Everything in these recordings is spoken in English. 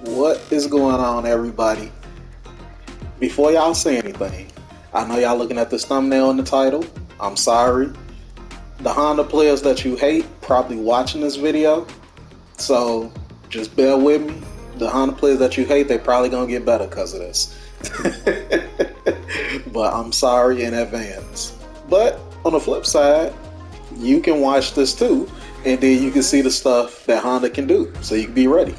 What is going on, everybody? Before y'all say anything, I know y'all looking at this thumbnail and the title. I'm sorry. The Honda players that you hate probably watching this video, so just bear with me. The Honda players that you hate, they probably gonna get better because of this. But I'm sorry in advance. But on the flip side, you can watch this too, and then you can see the stuff that Honda can do, so you can be ready.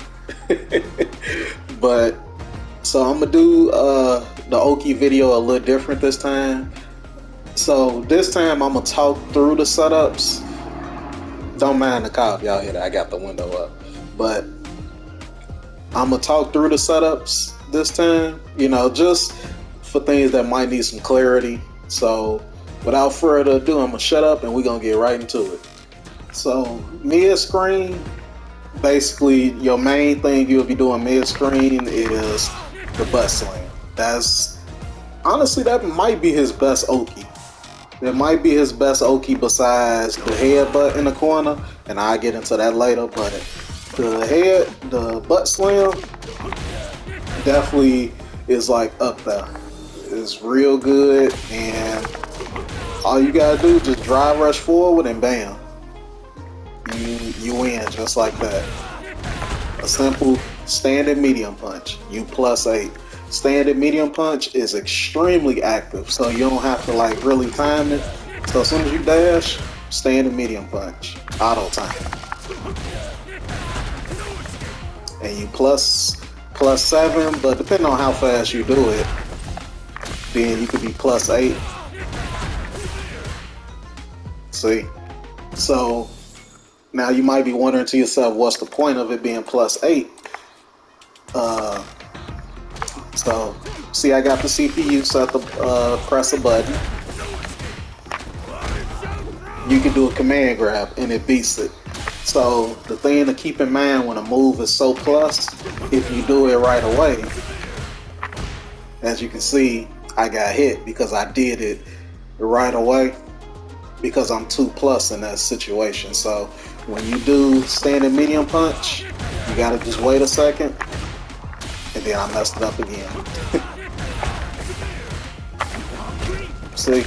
But so I'm gonna do the Oki video a little different this time. So this time I'm gonna talk through the setups. Don't mind the cop, y'all hear that? I got the window up, but I'm gonna talk through the setups this time. You know, just for things that might need some clarity. So without further ado, I'm gonna shut up and we're gonna get right into it. So Midscreen. Basically, your main thing you'll be doing Midscreen is the butt slam. That's honestly, that might be his best Oki. That might be his best Oki besides the headbutt in the corner, and I'll get into that later. But the butt slam definitely is like up there. It's real good, and all you gotta do is just drive rush forward and bam. You win just like that. A simple standard medium punch. You +8. Standard medium punch is extremely active, so you don't have to like really time it. So as soon as you dash, standard medium punch, auto time, and you +7. But depending on how fast you do it, then you could be +8. See, so. Now you might be wondering to yourself, what's the point of it being +8? So see, I got the CPU set to press a button. You can do a command grab and it beats it. So the thing to keep in mind when a move is so plus, if you do it right away, as you can see, I got hit because I did it right away because I'm 2+ in that situation. So when you do standard medium punch, you gotta just wait a second, and then I messed it up again. See?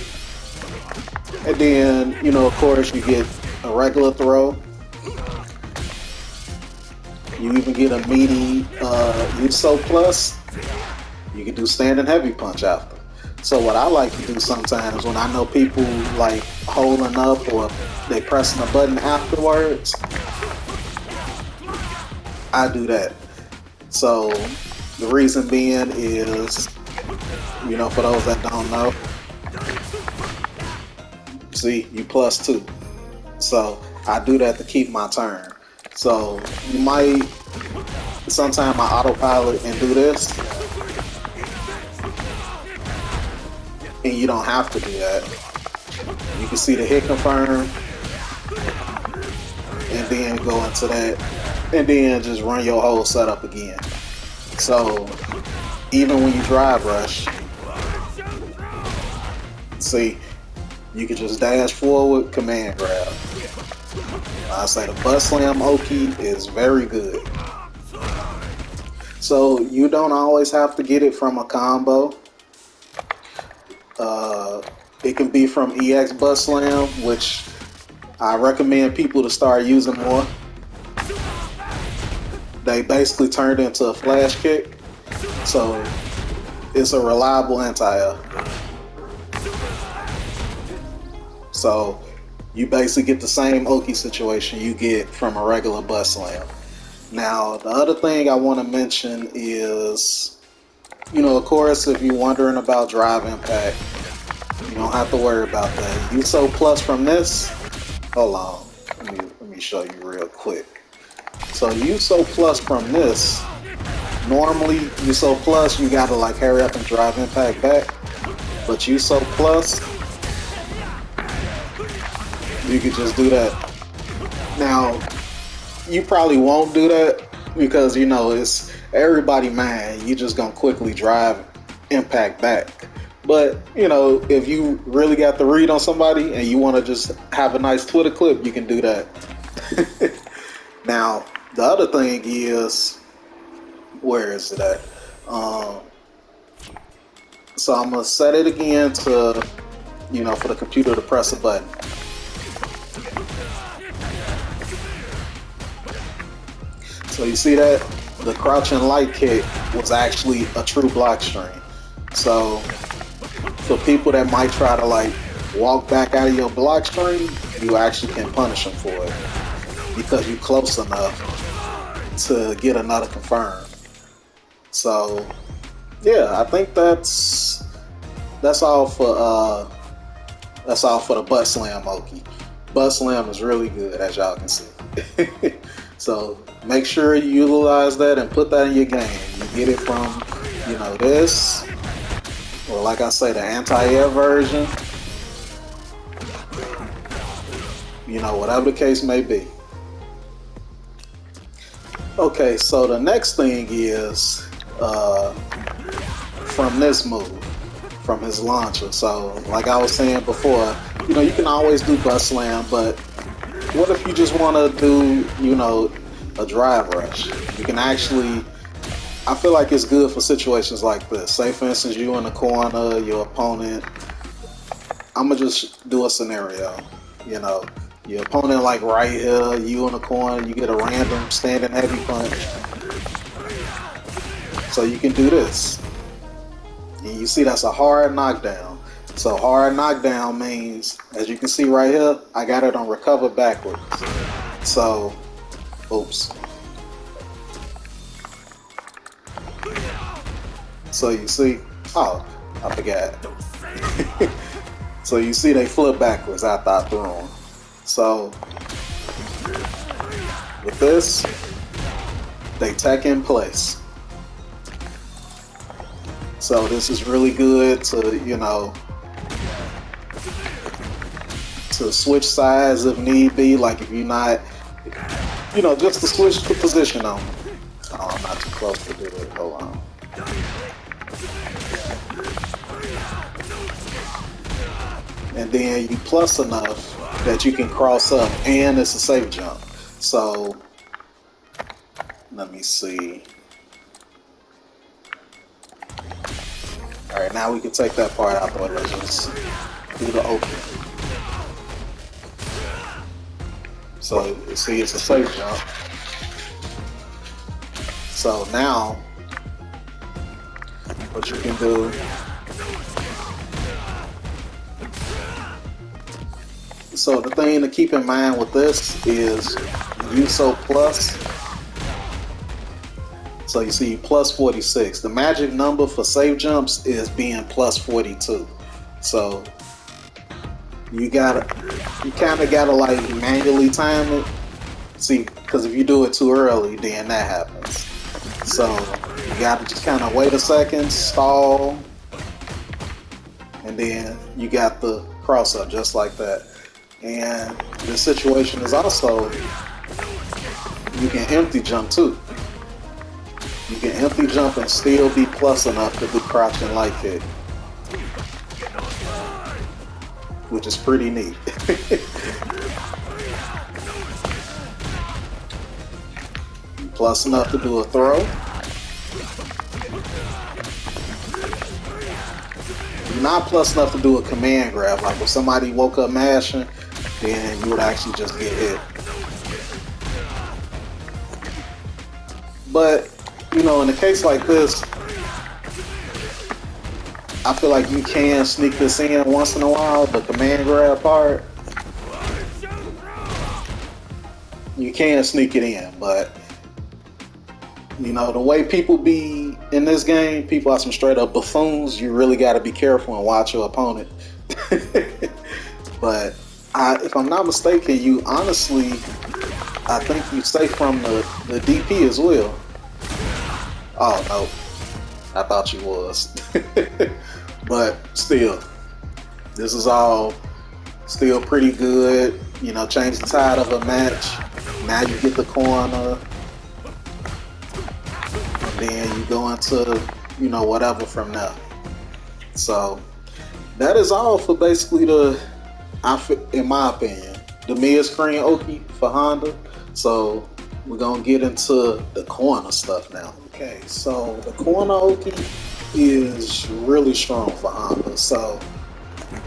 And then, you know, of course, you get a regular throw. You even get a meaty USO plus. You can do standing heavy punch after. So what I like to do sometimes when I know people like holding up or they pressing a button afterwards, I do that. So the reason being is, you know, for those that don't know, see, you +2. So I do that to keep my turn. So you might, sometime I autopilot and do this, and you don't have to do that. You can see the hit confirm, and then go into that, and then just run your whole setup again. So even when you drive rush, see, you can just dash forward, command grab. I say the butt slam Oki is very good. So you don't always have to get it from a combo. It can be from EX butt slam, which I recommend people to start using more. They basically turned into a flash kick, so it's a reliable anti-air. So you basically get the same Oki situation you get from a regular butt slam. Now, the other thing I want to mention is, you know, of course, if you're wondering about drive impact, you don't have to worry about that. USO plus from this, hold on, let me show you real quick. So USO plus from this, normally USO plus you gotta like hurry up and drive impact back, but USO plus, you could just do that. Now, you probably won't do that because, you know, it's everybody mind. You just gonna quickly drive impact back. But, you know, if you really got the read on somebody and you want to just have a nice Twitter clip, you can do that. Now, the other thing is Where is it at? So I'm gonna set it again to, for the computer to press a button. So you see that? The crouching light kick was actually a true block string. So for people that might try to like walk back out of your block string, you actually can punish them for it because you're close enough to get another confirm. So yeah, I think that's all for the butt slam Oki. Butt slam is really good, as y'all can see. So make sure you utilize that and put that in your game. You get it from, this, or like I say, the anti-air version. Whatever the case may be. Okay, so the next thing is from this move, from his launcher. So like I was saying before, you can always do butt slam, but what if you just want to do, a drive rush? You can actually, I feel like it's good for situations like this. Say for instance, you in the corner, your opponent, I'm gonna just do a scenario, your opponent like right here, you in the corner, you get a random standing heavy punch. So you can do this. And you see that's a hard knockdown. So hard knockdown means, as you can see right here, I got it on recover backwards. So, oops. So you see, oh, I forgot. So you see they flip backwards after I threw them. So, with this, they tack in place. So this is really good to, to switch sides if need be, like if you're not, just to switch the position on them. Oh, I'm not too close to do it, hold on. And then you plus enough that you can cross up and it's a safe jump. So, let me see. Alright, now we can take that part out the way. Let's just do the open. So, you see it's a safe jump. So now, what you can do, so the thing to keep in mind with this is USO plus. So you see plus 46. The magic number for safe jumps is being plus 42. So you kind of gotta like manually time it. See, because if you do it too early, then that happens. So you gotta just kind of wait a second, stall, and then you got the cross up just like that. And this situation is also, you can empty jump too. You can empty jump and still be plus enough to do crouching light kick, which is pretty neat. Plus enough to do a throw. You're not plus enough to do a command grab. Like if somebody woke up mashing, then you would actually just get hit. But in a case like this, I feel like you can sneak this in once in a while, the command grab part. You can sneak it in, but the way people be in this game, people are some straight up buffoons. You really got to be careful and watch your opponent. But if I'm not mistaken, you honestly, I think you stay from the DP as well. Oh, no. I thought you was. But still, this is all still pretty good. Change the tide of a match. Now you get the corner. And then you go into, whatever from there. So, that is all for basically in my opinion, the Midscreen Oki for Honda. So, we're gonna get into the corner stuff now. Okay, so the corner Oki is really strong for Honda. So,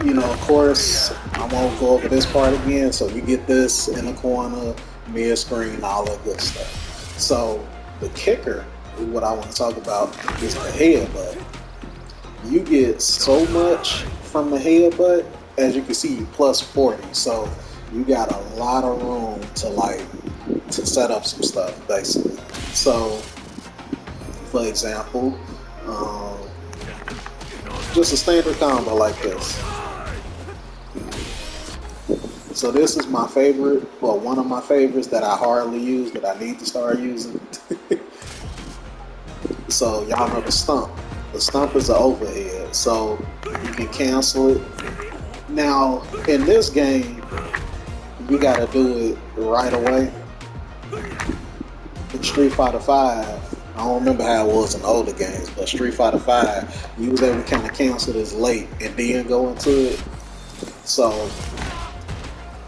you know, of course, I won't go over this part again. So you get this in the corner, mid-screen, all that good stuff. So the kicker, what I want to talk about, is the headbutt. You get so much from the headbutt. As you can see, plus 40. So you got a lot of room to set up some stuff, basically. So, for example, um, just a standard combo like this. So this is my favorite, well, one of my favorites that I hardly use, but I need to start using. So y'all know the stump. The stump is an overhead, so you can cancel it. Now, in this game, you gotta do it right away. In Street Fighter 5, I don't remember how it was in older games, but Street Fighter 5, you was able to kind of cancel this late and then go into it. So,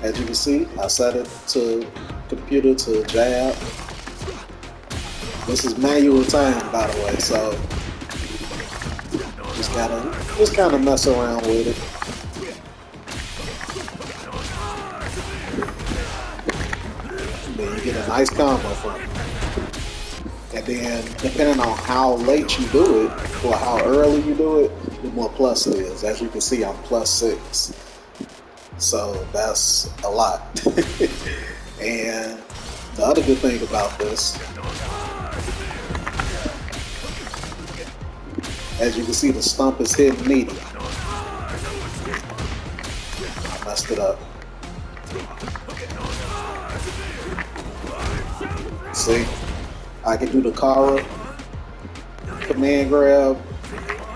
as you can see, I set it to computer to jab. This is manual time, by the way, so just kind of mess around with it. Then you get a nice combo from it. And then, depending on how late you do it, or how early you do it, the more plus it is. As you can see, I'm +6. So that's a lot. And the other good thing about this, as you can see, the stump is hitting medium. I messed it up. See? I can do the Kara command grab,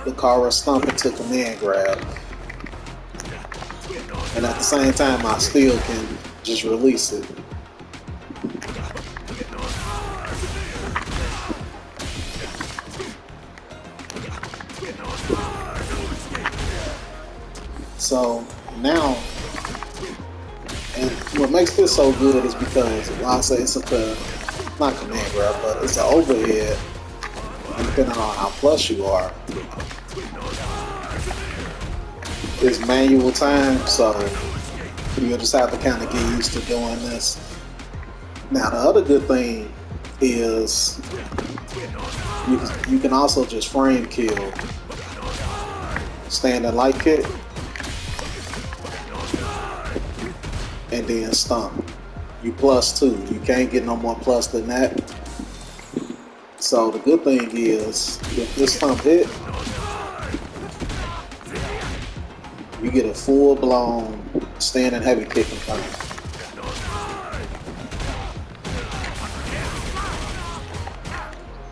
the Kara stump into command grab. And at the same time, I still can just release it. So now, and what makes this so good is because, well, I say it's not command grab, but it's an overhead, and depending on how plus you are, it's manual time, so you'll just have to kind of get used to doing this. Now, the other good thing is you can also just frame kill standing light kick and then stump. You +2. You can't get no more plus than that. So the good thing is, if this stump hit, you get a full-blown standing heavy kick and thump.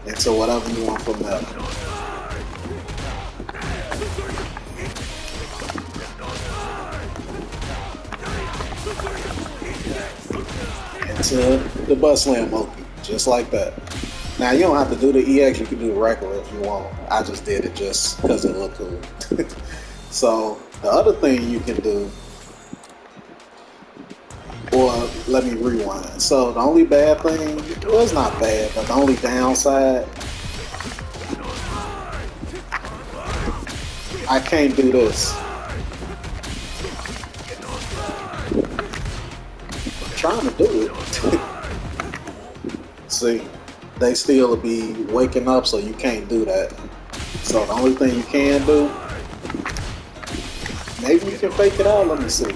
Into whatever you want from there. Into the butt slam Oki, just like that. Now you don't have to do the EX, you can do the regular if you want. I just did it just because it looked cool. So the other thing you can do, or let me rewind. So the only bad thing, well, it's not bad, but the only downside, I can't do this. I'm trying to do it. See, they still be waking up, so you can't do that. So the only thing you can do, maybe you can fake it out. Let me see.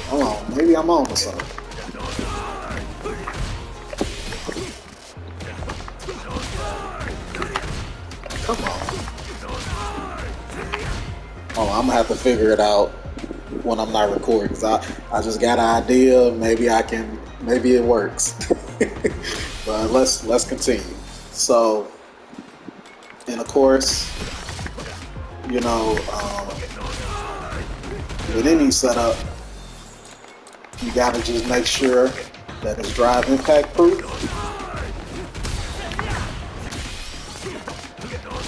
Hold on, maybe I'm on to something. Come on. Oh, I'm gonna have to figure it out when I'm not recording, because I just got an idea. Maybe it works. But let's continue. So, and of course, you know, with any setup, you gotta just make sure that it's drive impact proof.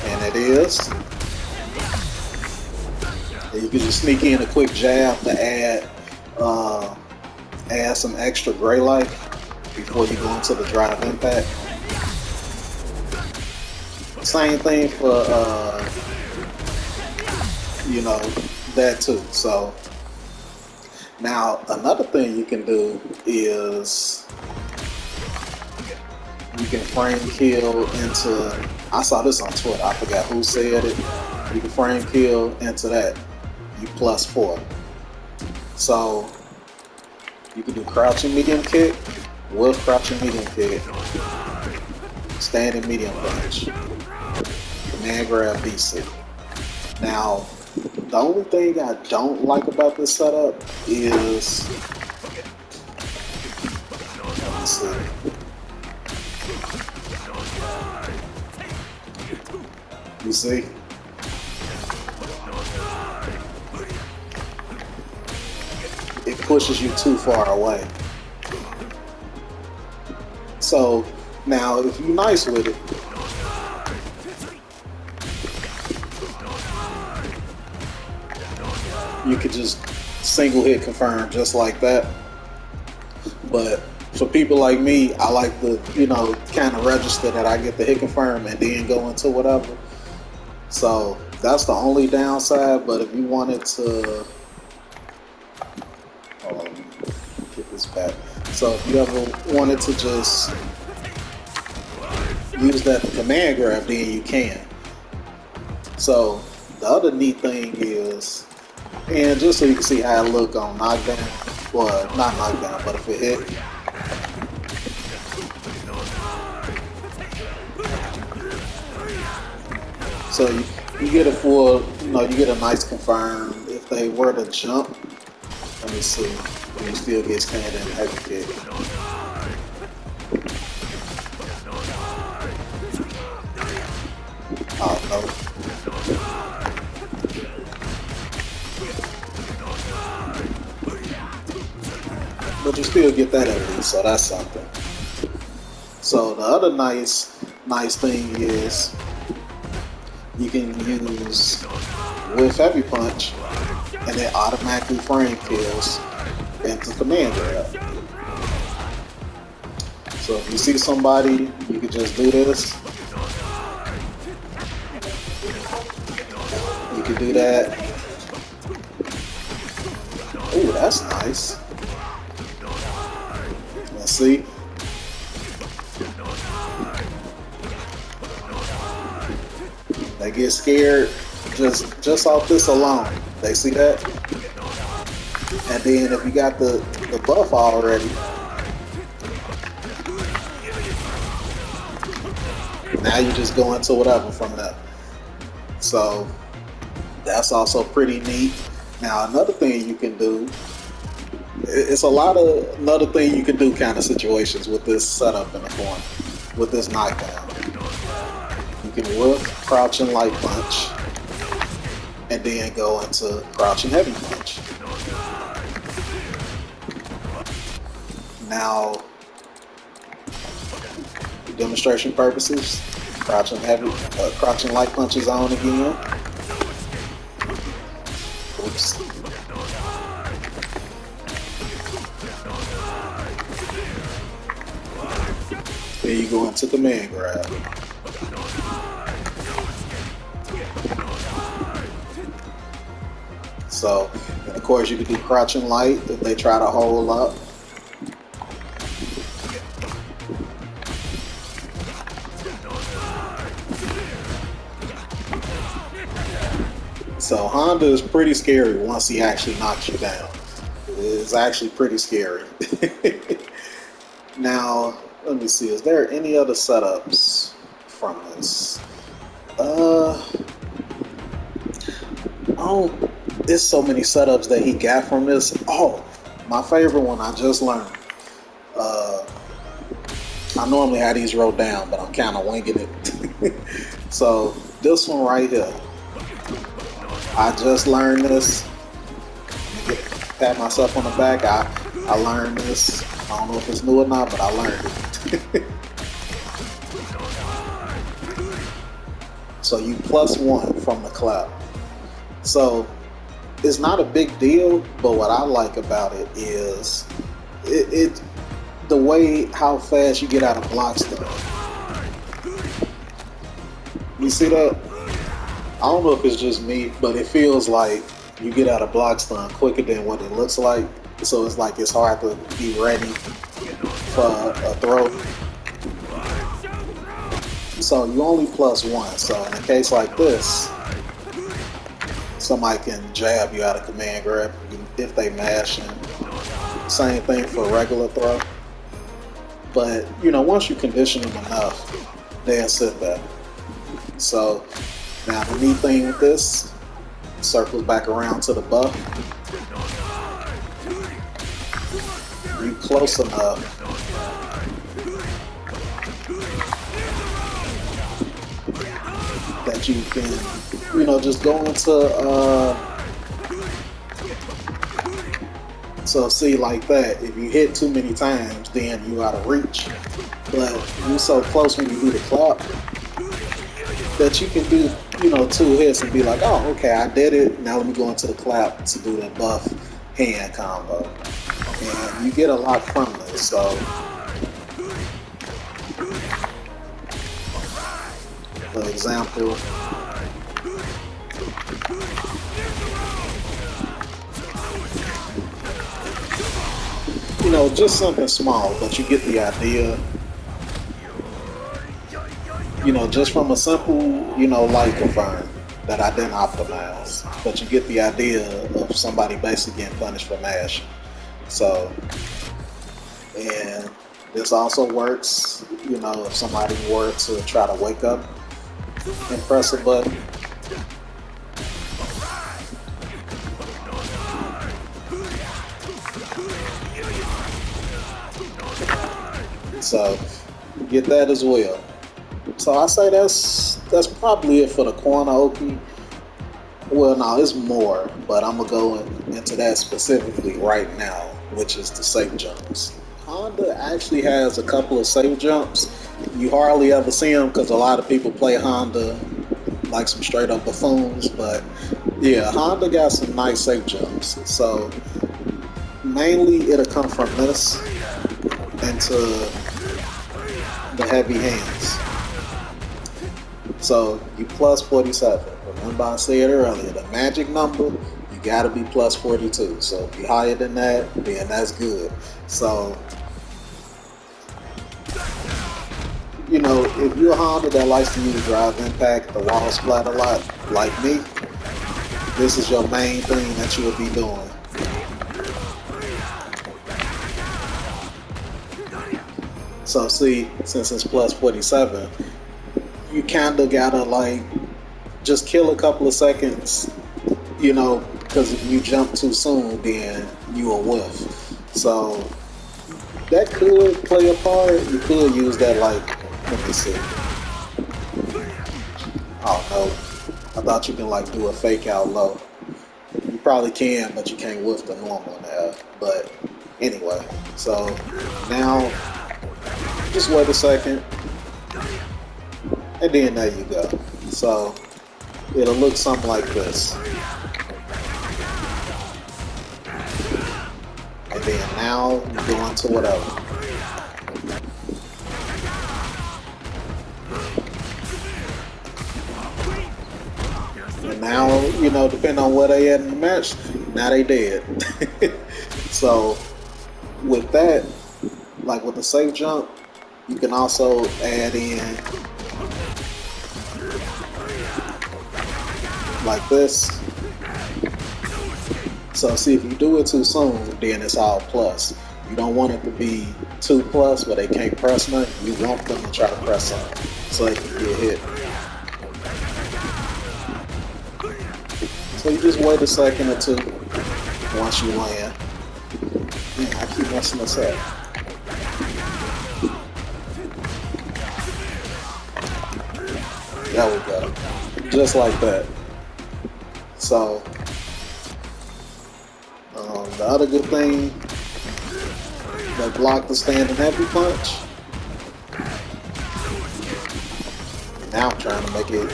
And it is. And you can just sneak in a quick jab to add some extra gray light before you go into the drive impact. Same thing for that too. So now another thing you can do is you can frame kill into, I saw this on Twitter, I forgot who said it. You can frame kill into that. You +4. So you can do crouching medium kick with crouching medium kick, standing medium punch, command grab BC. Now, the only thing I don't like about this setup is, let me see. You see? It pushes you too far away. So now if you're nice with it, you could just single hit confirm just like that. But for people like me, I like to, kind of register that I get the hit confirm and then go into whatever. So that's the only downside. But if you wanted to, hold on, get this back. So if you ever wanted to just use that command grab, then you can. So the other neat thing is, and just so you can see how it look on knockdown, well, not knockdown, but if it hit, so you get a full, you get a nice confirm. If they were to jump, let me see, you still get standing heavy kick. Oh no. But you still get that at least, so that's something. So the other nice thing is you can use with heavy punch and it automatically frame kills into command grab. So if you see somebody, you can just do this. You can do that. Ooh, that's nice. Let's see. They get scared just off this alone. They see that? And then if you got the buff already, now you just go into whatever from there. So that's also pretty neat. Now another thing you can do, it's a lot of another thing you can do kind of situations with this setup in the corner, with this knockdown. You can whiff crouching light punch and then go into crouching heavy punch. Now, for demonstration purposes, crouching light punch is on again. Oops. Then you go into command grab. So, and of course you can do crouching light if they try to hold up. So Honda is pretty scary once he actually knocks you down. It's actually pretty scary. Now, let me see, is there any other setups from this? Oh, there's so many setups that he got from this. Oh, my favorite one I just learned. I normally have these wrote down, but I'm kind of winging it. So this one right here, I just learned this. Pat myself on the back. I learned this. I don't know if it's new or not, but I learned it. So you +1 from the cloud. So it's not a big deal, but what I like about it is it the way how fast you get out of block stuff. You see that? I don't know if it's just me, but it feels like you get out of block stun quicker than what it looks like. So it's like it's hard to be ready for a throw. So you only +1. So in a case like this, somebody can jab you out of command grab if they mashing. Same thing for regular throw. But you know, once you condition them enough, they'll sit there. So now the neat thing with this, circles back around to the buff. You close enough that you can, you know, just go into so see like that. If you hit too many times, then you out of reach. But you're so close when you do the clap that you can do, you know, 2 hits and be like, oh, okay, I did it. Now let me go into the clap to do the buff hand combo. And you get a lot from this. So for example, you know, just something small, but you get the idea. You know, just from a simple, you know, light confirm that I didn't optimize, but you get the idea of somebody basically getting punished for mashing. So, and this also works, you know, if somebody were to try to wake up and press a button. So, get that as well. So I say that's probably it for the corner Oki. Well, no, it's more, but I'm gonna go into that specifically right now, which is the safe jumps. Honda actually has a couple of safe jumps. You hardly ever see them because a lot of people play Honda like some straight up buffoons, but yeah, Honda got some nice safe jumps. So mainly it'll come from this into the heavy hands. So you +47. Remember I said earlier, the magic number, you gotta be +42. So if you're higher than that, then that's good. So, you know, if you're a Honda that likes to use drive impact, the wall splat a lot, like me, this is your main thing that you will be doing. So see, since it's +47, you kinda gotta like just kill a couple of seconds, you know, because if you jump too soon, then you will whiff. So that could play a part. You could use that like, let me see. Oh no, I thought you can like do a fake out low. You probably can, but you can't whiff the normal now. But anyway, so now just wait a second. And then there you go. So it'll look something like this. And then now you go into whatever. And now, you know, depending on where they at in the match, now they dead. So with that, like with the safe jump, you can also add in like this. So see, if you do it too soon, then it's all plus. You don't want it to be too plus where they can't press nothing. You want them to try to press something so they can get hit. So you just wait a second or two once you land. Man, I keep messing this up. There we go. Just like that. So, the other good thing, they block the standing heavy punch. Now I'm trying to make it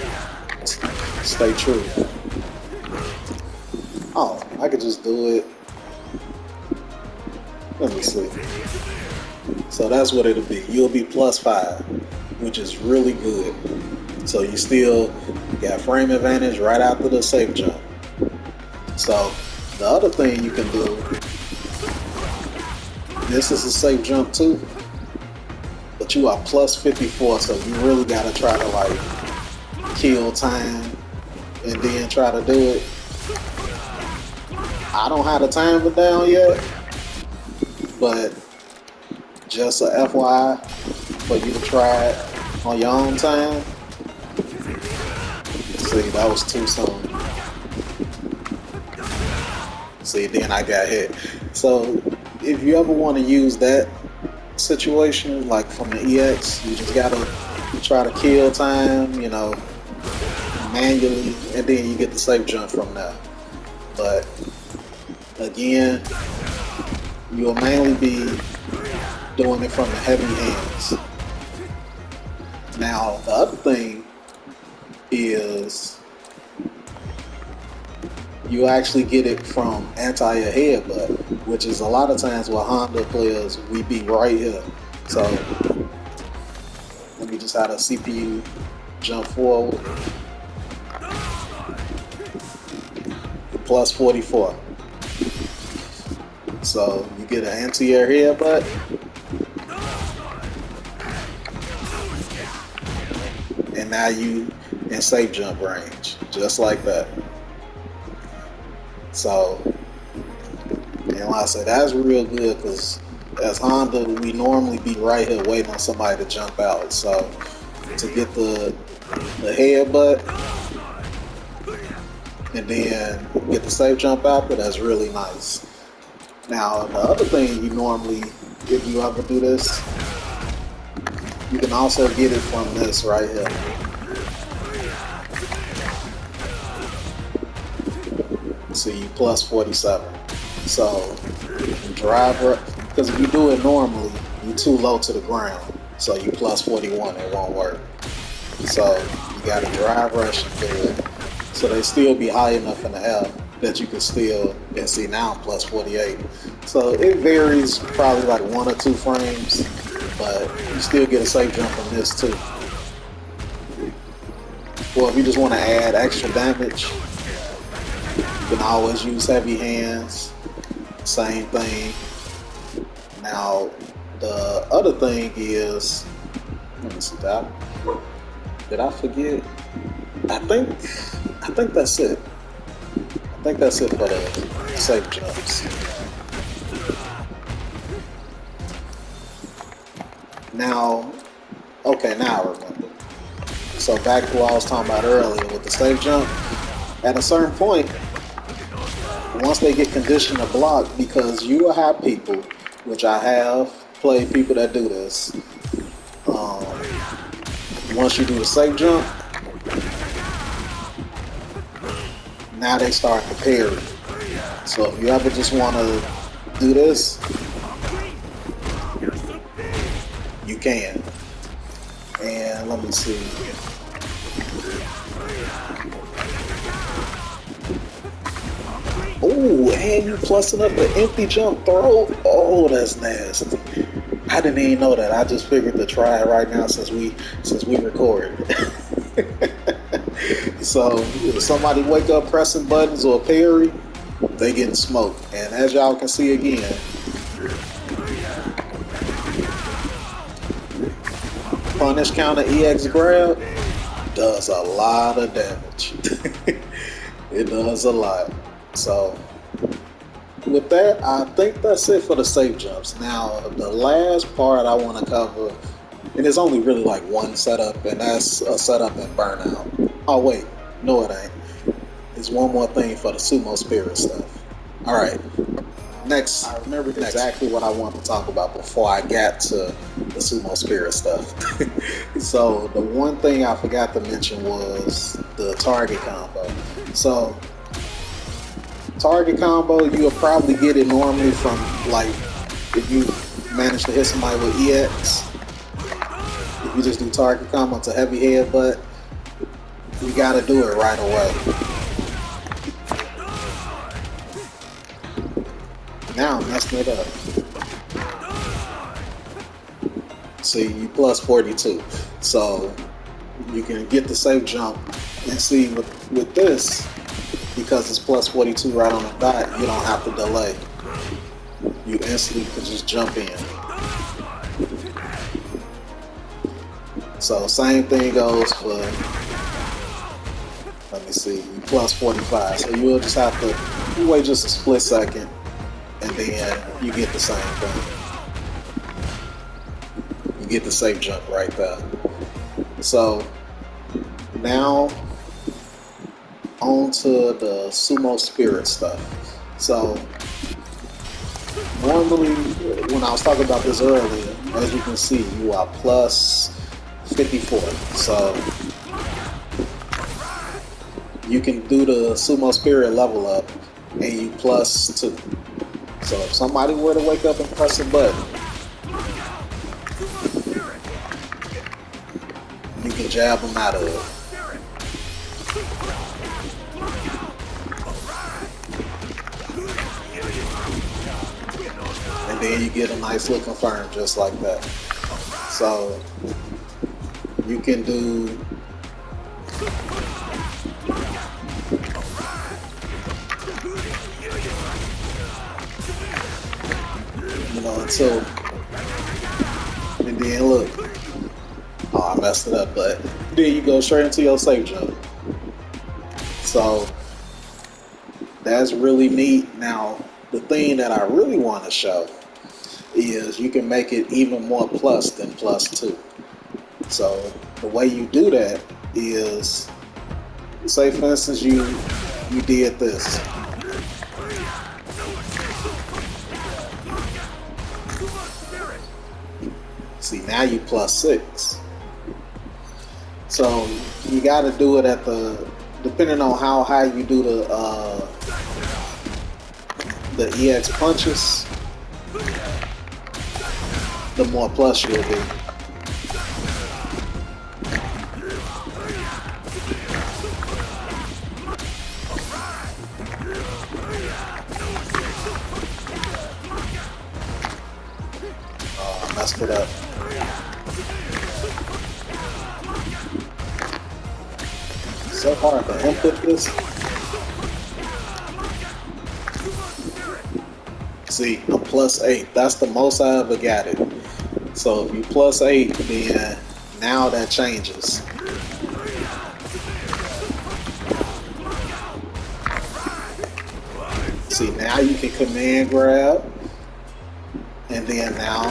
stay true. Oh, I could just do it. Let me see. So that's what it'll be. You'll be +5, which is really good. So you still got frame advantage right after the safe jump. So the other thing you can do, this is a safe jump too, but you are +54, so you really gotta try to like kill time and then try to do it. I don't have the timer down yet, but just a FYI for you to try it on your own time. See, that was too soon. See, then I got hit. So if you ever want to use that situation, like from the EX, you just gotta try to kill time, you know, manually, and then you get the safe jump from there. But again, you'll mainly be doing it from the heavy hands. Now, the other thing is you actually get it from anti-headbutt, which is a lot of times with Honda players, we be right here. So let me just have a CPU jump forward. +44. So you get an anti-air headbutt. And now you in safe jump range, just like that. So, and like I said, that's real good because as Honda, we normally be right here waiting on somebody to jump out. So to get the headbutt and then get the safe jump out there, that's really nice. Now, the other thing you normally, if you ever do this, you can also get it from this right here. See, you +47. So, driver, because if you do it normally, you're too low to the ground. So you +41, it won't work. So you got to drive rush and do it. So they still be high enough in the air that you can still, and see now I'm +48. So it varies probably like 1 or 2 frames, but you still get a safe jump from this too. Well, if you just want to add extra damage, you can always use heavy hands, same thing. Now, the other thing is, let me see that. Did I forget? I think that's it. I think that's it for the safe jumps. Now, okay, now I remember. So back to what I was talking about earlier with the safe jump, at a certain point, once they get conditioned to block, because you will have people, which I have played people that do this, once you do the safe jump, now they start to parry. So if you ever just want to do this, you can. And let me see. Oh, and you plussing up an empty jump throw. Oh, that's nasty. I didn't even know that. I just figured to try it right now since we recorded. So if somebody wake up pressing buttons or parry, they getting smoked. And as y'all can see again, punish counter EX grab does a lot of damage. It does a lot. So with that, I think that's it for the safe jumps. Now the last part I want to cover, and it's only really like one setup, and that's a setup in Burnout. Oh wait, no it ain't. There's one more thing for the Sumo Spirit stuff. Alright, next, I remembered exactly what I wanted to talk about before I got to the Sumo Spirit stuff. So the one thing I forgot to mention was the target combo. So target combo, you'll probably get it normally from, like, if you manage to hit somebody with EX, if you just do target combo to heavy headbutt, you gotta do it right away. messing it up. See, you plus 42. So you can get the safe jump. And see, with this, because it's plus 42 right on the dot, you don't have to delay. You instantly can just jump in. So same thing goes for, let me see, you plus 45. So you'll just have to wait just a split second, and then you get the same thing. You get the safe jump right there. So now on to the Sumo Spirit stuff. So normally when I was talking about this earlier, as you can see, you are plus 54. So you can do the Sumo Spirit level up and you plus 2. So if somebody were to wake up and press a button, you can jab them out of it. And then you get a nice little confirm just like that. So you can do until, and then look, oh, I messed it up, but then you go straight into your safe jump. So that's really neat. Now the thing that I really want to show is you can make it even more plus than plus 2. So the way you do that is, say for instance you did this. See, now you plus 6. So you got to do it at depending on how high you do the EX punches, the more plus you'll be. Oh, I messed it up. So hard to input this. See, I'm plus 8. That's the most I ever got it. So if you plus 8, then now that changes. See, now you can command grab, and then now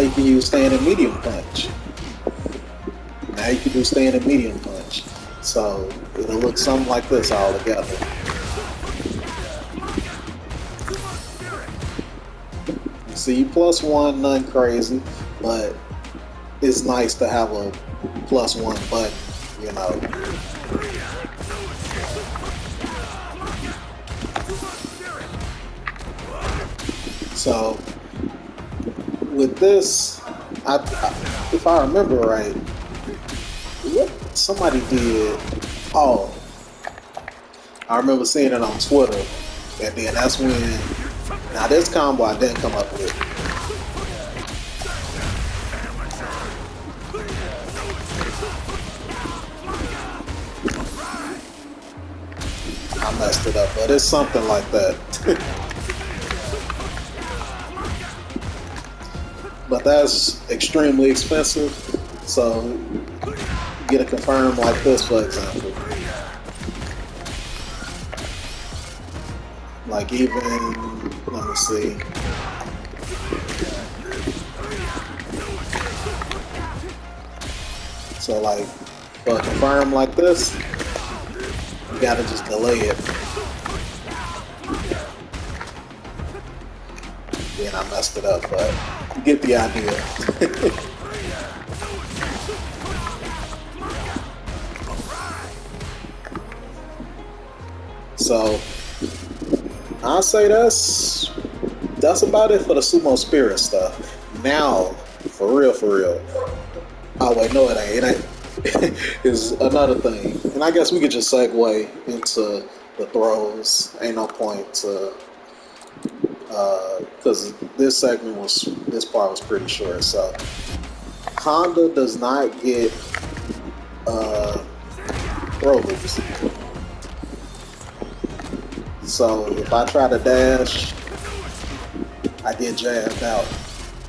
you can use standing medium punch. Now you can do standing medium punch. So it'll look something like this all together. See, plus 1, nothing crazy, but it's nice to have a plus 1 button, you know. So with this, if I remember right, what somebody did, oh, I remember seeing it on Twitter, and then that's when, now this combo I didn't come up with. I messed it up, but it's something like that. But that's extremely expensive, so get a confirm like this, for example. Like even, let me see. So like, for a confirm like this, you gotta just delay it. Then I messed it up, but you get the idea. So I'll say that's about it for the Sumo Spirit stuff. Now, for real. Oh wait, no it ain't. It ain't. Is another thing. And I guess we could just segue into the throws. Ain't no point to, because this part was pretty short. So Honda does not get throw loops. So if I try to dash, I get jabbed out.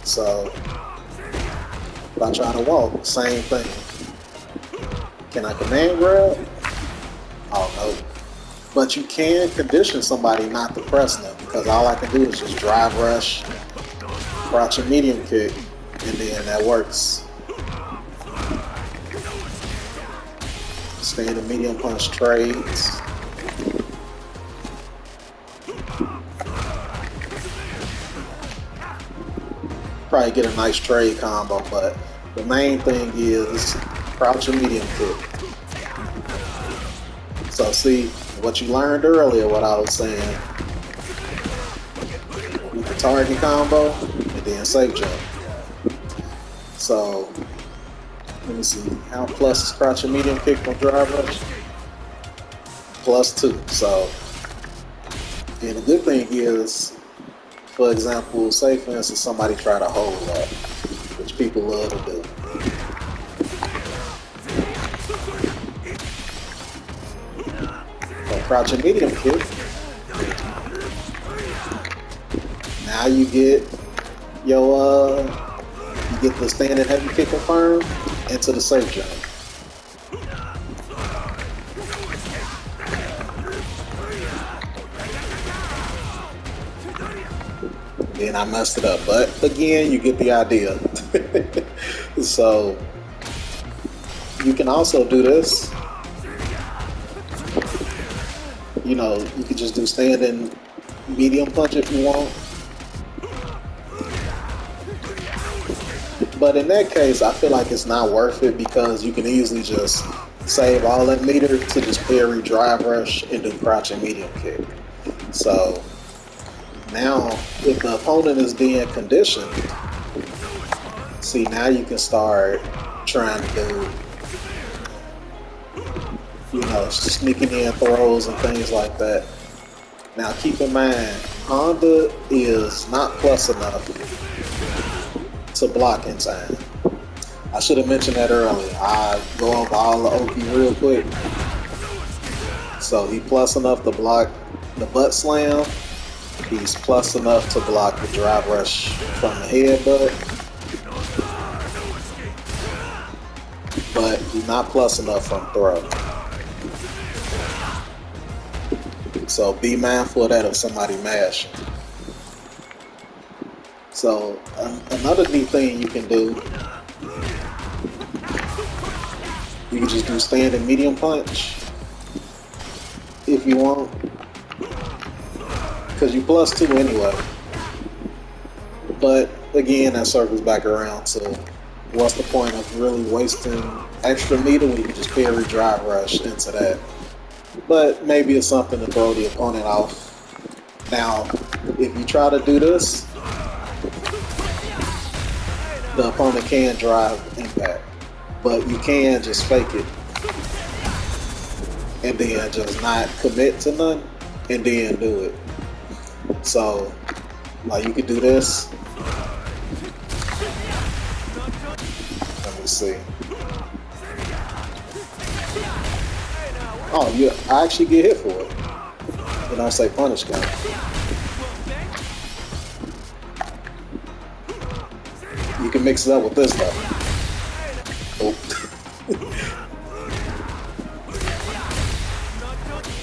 So if I try to walk, same thing. Can I command grab? Oh no. But you can condition somebody not to press them, because all I can do is just drive rush, crouch and medium kick, and then that works. Stand and medium punch trades. Probably get a nice trade combo, but the main thing is crouch and medium kick. So see, what you learned earlier, what I was saying, with the target combo, and then safe jump. So, let me see, how plus is crouch and medium kick from drive rush? +2, so, and the good thing is, for example, say for instance somebody try to hold up, which people love to do. Crouch and medium kick. Now you get your you get the standing heavy kick confirmed into the safe jump. Then I messed it up, but again, you get the idea. So you can also do this. You know, you could just do standing medium punch if you want. But in that case, I feel like it's not worth it, because you can easily just save all that meter to just parry, drive rush, and do crouch and medium kick. So now, if the opponent is being conditioned, see, now you can start trying to do, you know, sneaking in throws and things like that. Now keep in mind, Honda is not plus enough to block in time. I should have mentioned that earlier. I go over all the OP real quick. So he plus enough to block the butt slam. He's plus enough to block the drive rush from the headbutt. But he's not plus enough from throw. So be mindful of that if somebody mash. So another neat thing you can do, you can just do standing medium punch if you want, because you +2 anyway. But again, that circles back around to what's the point of really wasting extra meter when you can just parry drive rush into that. But maybe it's something to throw the opponent off. Now, if you try to do this, the opponent can drive impact, but you can just fake it and then just not commit to none and then do it. So, like, you could do this. Let me see. Oh, yeah, I actually get hit for it. It don't say punish count. You can mix it up with this though. Oh.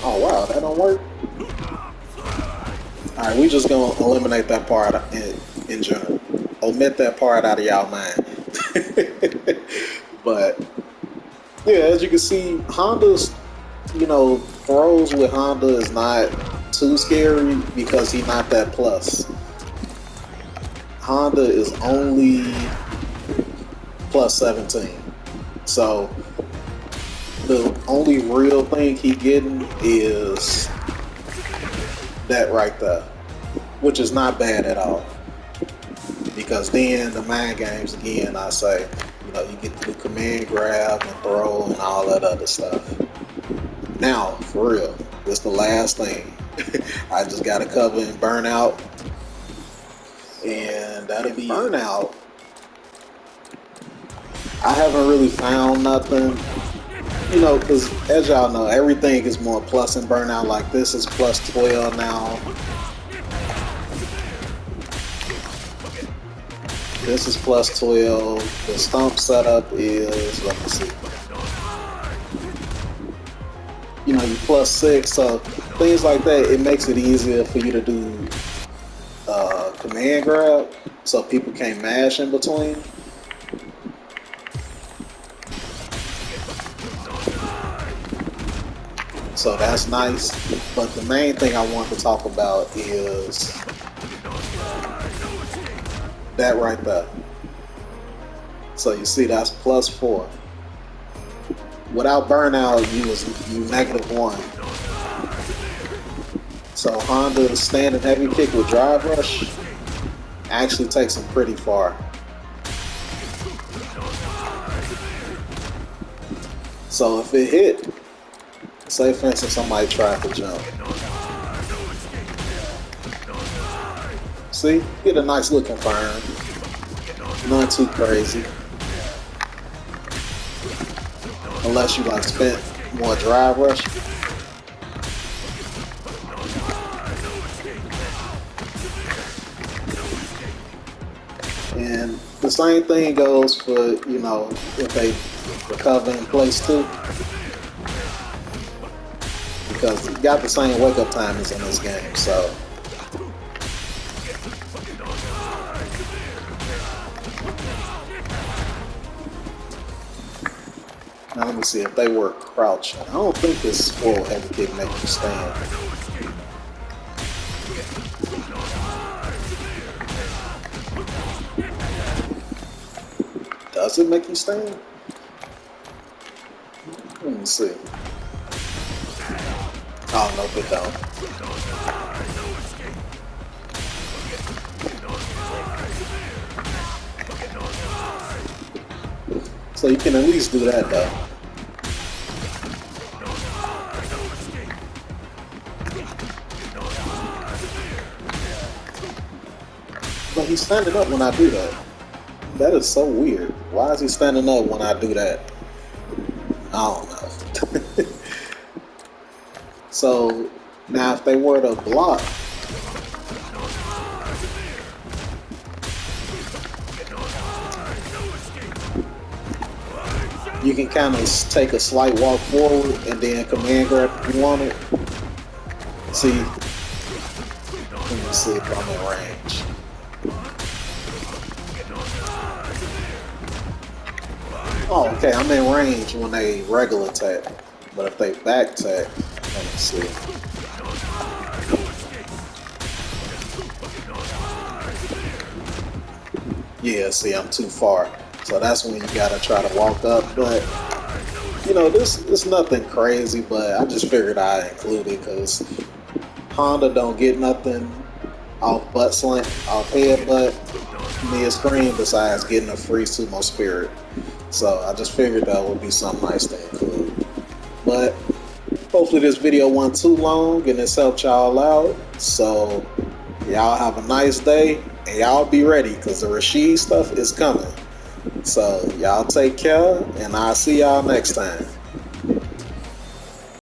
Oh wow, that don't work. Alright, we just gonna eliminate that part in general. Omit that part out of y'all mind. But yeah, as you can see, Honda's, you know, throws with Honda is not too scary because he's not that plus. Honda is only +17. So the only real thing he getting is that right there, which is not bad at all. Because then the mind games again, I say, you know, you get to do command grab and throw and all that other stuff. Now, for real, this the last thing. I just got to cover in Burnout, and that'll be Burnout. I haven't really found nothing, you know, because as y'all know, everything is more plus in Burnout. Like this is plus 12 now. This is plus 12. The stump setup is, let me see. You know, you plus 6, so things like that, it makes it easier for you to do command grab, so people can't mash in between. So that's nice, but the main thing I want to talk about is that right there. So you see that's plus 4. Without Burnout, you -1. So Honda's standing heavy kick with drive rush actually takes them pretty far. So if it hit, say for instance somebody tried to jump. See, get a nice looking firm. Not too crazy. Unless you like spent more drive rush. And the same thing goes for, you know, if they recover in place too. Because you got the same wake up timers in this game, so. Now let me see if they work crouching. I don't think this full heavy kick makes you stand. Does it make you stand? Let me see. Oh, nope, it don't. So you can at least do that though. But he's standing up when I do that. That is so weird. Why is he standing up when I do that? I don't know. So now if they were to block, you can kind of take a slight walk forward and then command grab if you want it. See, let me see if I'm in range. Oh, okay, I'm in range when they regular attack, but if they back attack, let me see. Yeah, see, I'm too far. So that's when you gotta try to walk up. But, you know, this is nothing crazy, but I just figured I'd include it because Honda don't get nothing off butt slant, off headbutt, Midscreen besides getting a free Sumo Spirit. So I just figured that would be something nice to include. But hopefully this video wasn't too long and it's helped y'all out. So y'all have a nice day and y'all be ready because the Rashid stuff is coming. So y'all take care and I'll see y'all next time.